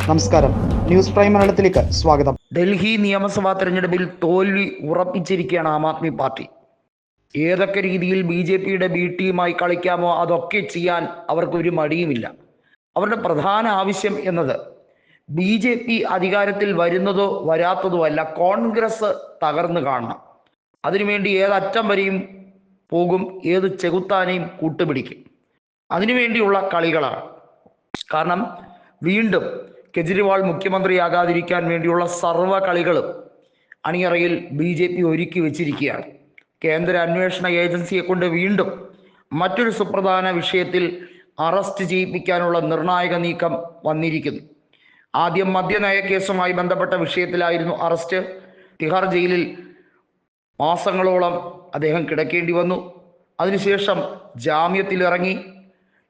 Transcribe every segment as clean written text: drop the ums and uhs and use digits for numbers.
നമസ്കാരം, news prime മലയാളത്തിലേക്ക് സ്വാഗതം. ഡൽഹി നിയമസഭാ തെരഞ്ഞെടുപ്പിൽ തോൽവി ഉറപ്പിച്ചിരിക്കുകയാണ് ആം ആദ്മി പാർട്ടി. ഏതൊക്കെ രീതിയിൽ BJPയുടെ ബി ടീമായി കളിക്കാമോ അതൊക്കെ ചെയ്യാൻ അവർക്കൊരു മടിയുമില്ല. അവരുടെ പ്രധാന ആവശ്യം എന്നത് BJP അധികാരത്തിൽ വരുന്നതോ വരാത്തതോ അല്ല, കോൺഗ്രസ് തകർന്നു കാണണം. അതിനുവേണ്ടി ഏതറ്റം വരെയും പോകും, ഏത് ചെകുത്താനെയും കൂട്ടുപിടിക്കും. അതിനുവേണ്ടിയുള്ള കളികളാണ്. കാരണം വീണ്ടും കെജ്രിവാൾ മുഖ്യമന്ത്രിയാകാതിരിക്കാൻ വേണ്ടിയുള്ള സർവ്വ കളികളും അണിയറയിൽ BJP ഒരുക്കി വെച്ചിരിക്കുകയാണ്. കേന്ദ്ര അന്വേഷണ ഏജൻസിയെ കൊണ്ട് വീണ്ടും മറ്റൊരു സുപ്രധാന വിഷയത്തിൽ അറസ്റ്റ് ചെയ്യിപ്പിക്കാനുള്ള നിർണായക നീക്കം വന്നിരിക്കുന്നു. ആദ്യം മദ്യനയ കേസുമായി ബന്ധപ്പെട്ട വിഷയത്തിലായിരുന്നു അറസ്റ്റ്. തിഹാർ ജയിലിൽ മാസങ്ങളോളം അദ്ദേഹം കിടക്കേണ്ടി വന്നു. അതിനുശേഷം ജാമ്യത്തിലിറങ്ങി.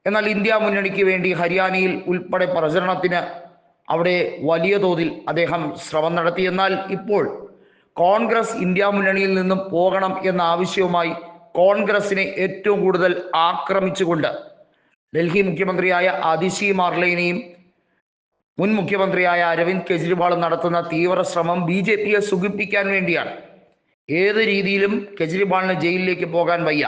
എന്നാൽ ഇന്ത്യ മുന്നണിക്ക് വേണ്ടി ഹരിയാനയിൽ ഉൾപ്പെടെ പ്രചരണത്തിന് അവിടെ വലിയ തോതിൽ അദ്ദേഹം ശ്രമം നടത്തി. എന്നാൽ ഇപ്പോൾ കോൺഗ്രസ് ഇന്ത്യ മുന്നണിയിൽ നിന്നും പോകണം എന്ന ആവശ്യവുമായി കോൺഗ്രസിനെ ഏറ്റവും കൂടുതൽ ആക്രമിച്ചുകൊണ്ട് ഡൽഹി മുഖ്യമന്ത്രിയായ അതിഷി മാർലേനെയും മുൻ മുഖ്യമന്ത്രിയായ അരവിന്ദ് കെജ്രിവാളും നടത്തുന്ന തീവ്ര ശ്രമം BJPയെ സുഖിപ്പിക്കാൻ വേണ്ടിയാണ്. ഏത് രീതിയിലും കെജ്രിവാളിന് ജയിലിലേക്ക് പോകാൻ വയ്യ.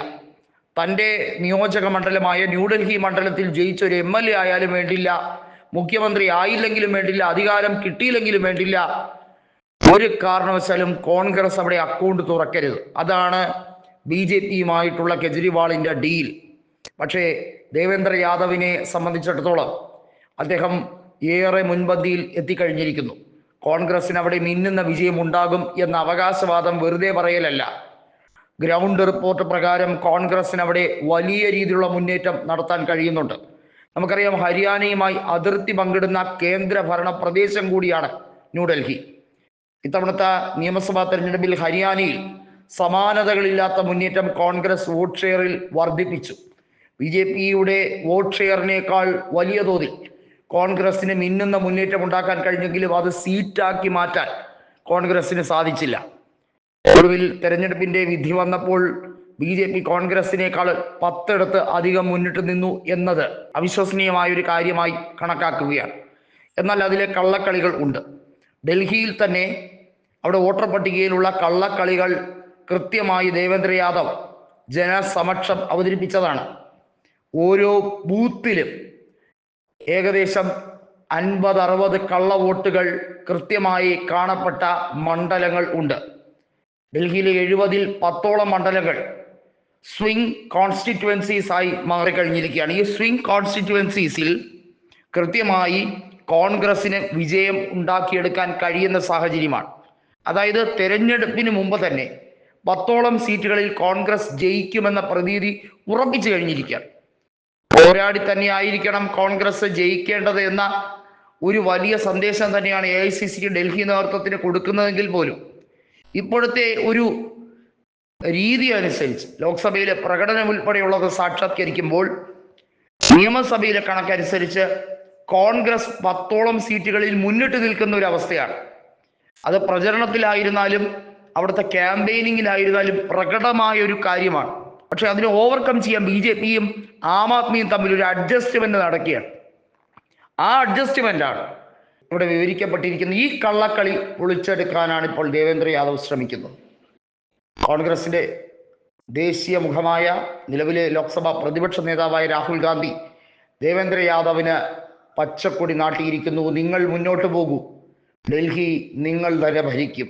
തൻ്റെ നിയോജക മണ്ഡലമായ ന്യൂഡൽഹി മണ്ഡലത്തിൽ ജയിച്ച ഒരു MLA ആയാലും വേണ്ടില്ല, മുഖ്യമന്ത്രി ആയില്ലെങ്കിലും വേണ്ടില്ല, അധികാരം കിട്ടിയില്ലെങ്കിലും വേണ്ടില്ല, ഒരു കാരണവശാലും കോൺഗ്രസ് അവിടെ അക്കൗണ്ട് തുറക്കരുത്. അതാണ് BJPയുമായിട്ടുള്ള കെജ്രിവാളിൻ്റെ ഡീൽ. പക്ഷേ ദേവേന്ദ്ര യാദവിനെ സംബന്ധിച്ചിടത്തോളം അദ്ദേഹം ഏറെ മുൻപന്തിയിൽ എത്തിക്കഴിഞ്ഞിരിക്കുന്നു. കോൺഗ്രസിന് അവിടെ മിന്നുന്ന വിജയം ഉണ്ടാകും എന്ന അവകാശവാദം വെറുതെ പറയലല്ല. ഗ്രൗണ്ട് റിപ്പോർട്ട് പ്രകാരം കോൺഗ്രസിന് അവിടെ വലിയ രീതിയിലുള്ള മുന്നേറ്റം നടത്താൻ കഴിയുന്നുണ്ട്. നമുക്കറിയാം, ഹരിയാനയുമായി അതിർത്തി പങ്കിടുന്ന കേന്ദ്ര ഭരണ പ്രദേശം കൂടിയാണ് ന്യൂഡൽഹി. ഇത്തവണത്തെ നിയമസഭാ തെരഞ്ഞെടുപ്പിൽ ഹരിയാനയിൽ സമാനതകളില്ലാത്ത മുന്നേറ്റം കോൺഗ്രസ് വോട്ട് ഷെയറിൽ വർദ്ധിപ്പിച്ചു. BJPയുടെ വോട്ട് ഷെയറിനേക്കാൾ വലിയ തോതിൽ കോൺഗ്രസിന് മിന്നുന്ന മുന്നേറ്റം ഉണ്ടാക്കാൻ കഴിഞ്ഞെങ്കിലും അത് സീറ്റാക്കി മാറ്റാൻ കോൺഗ്രസിന് സാധിച്ചില്ല. ഒടുവിൽ തെരഞ്ഞെടുപ്പിന്റെ വിധി വന്നപ്പോൾ BJP കോൺഗ്രസിനേക്കാൾ 10 ഇടത്ത് അധികം മുന്നിട്ട് നിന്നു എന്നത് അവിശ്വസനീയമായ ഒരു കാര്യമായി കണക്കാക്കുകയാണ്. എന്നാൽ അതിലെ കള്ളക്കളികൾ ഉണ്ട്. ഡൽഹിയിൽ തന്നെ അവിടെ വോട്ടർ പട്ടികയിലുള്ള കള്ളക്കളികൾ കൃത്യമായി ദേവേന്ദ്ര യാദവ് ജനസമക്ഷം അവതരിപ്പിച്ചതാണ്. ഓരോ ബൂത്തിലും ഏകദേശം 50-60 കള്ള വോട്ടുകൾ കൃത്യമായി കാണപ്പെട്ട മണ്ഡലങ്ങൾ ഉണ്ട്. ഡൽഹിയിലെ 70-ൽ 10ഓളം മണ്ഡലങ്ങൾ സ്വിംഗ് കോൺസ്റ്റിറ്റ്യുവൻസീസ് ആയി മാറിക്കഴിഞ്ഞിരിക്കുകയാണ്. ഈ സ്വിംഗ് കോൺസ്റ്റിറ്റ്യുവൻസീസിൽ കൃത്യമായി കോൺഗ്രസിന് വിജയം ഉണ്ടാക്കിയെടുക്കാൻ കഴിയുന്ന സാഹചര്യമാണ്. അതായത് തെരഞ്ഞെടുപ്പിന് മുമ്പ് തന്നെ 10ഓളം സീറ്റുകളിൽ കോൺഗ്രസ് ജയിക്കുമെന്ന പ്രതീതി ഉറപ്പിച്ചു കഴിഞ്ഞിരിക്കുകയാണ്. പോരാടി തന്നെ ആയിരിക്കണം കോൺഗ്രസ് ജയിക്കേണ്ടത് എന്ന ഒരു വലിയ സന്ദേശം തന്നെയാണ് AICC ഡൽഹി നേതൃത്വത്തിന് കൊടുക്കുന്നതെങ്കിൽ പോലും ഇപ്പോഴത്തെ ഒരു രീതി അനുസരിച്ച് ലോക്സഭയിലെ പ്രകടനം ഉൾപ്പെടെയുള്ളത് സാക്ഷാത്കരിക്കുമ്പോൾ നിയമസഭയിലെ കണക്കനുസരിച്ച് കോൺഗ്രസ് 10ഓളം സീറ്റുകളിൽ മുന്നിട്ട് നിൽക്കുന്ന ഒരു അവസ്ഥയാണ്. അത് പ്രചരണത്തിലായിരുന്നാലും അവിടുത്തെ ക്യാമ്പയിനിങ്ങിലായിരുന്നാലും പ്രകടമായ ഒരു കാര്യമാണ്. പക്ഷെ അതിനെ ഓവർകം ചെയ്യാൻ BJPയും ആം ആദ്മിയും തമ്മിൽ ഒരു അഡ്ജസ്റ്റ്മെന്റ് നടക്കുകയാണ്. ആ അഡ്ജസ്റ്റ്മെന്റാണ് ഇവിടെ വിവരിക്കപ്പെട്ടിരിക്കുന്നത്. ഈ കള്ളക്കളി പൊളിച്ചെടുക്കാനാണ് ഇപ്പോൾ ദേവേന്ദ്ര യാദവ് ശ്രമിക്കുന്നത്. കോൺഗ്രസിന്റെ ദേശീയ മുഖമായ നിലവിലെ ലോക്സഭാ പ്രതിപക്ഷ നേതാവായ രാഹുൽ ഗാന്ധി ദേവേന്ദ്ര യാദവിന് പച്ചക്കൊടി നാട്ടിയിരിക്കുന്നു. നിങ്ങൾ മുന്നോട്ട് പോകൂ, ഡൽഹി നിങ്ങൾ തന്നെ ഭരിക്കും.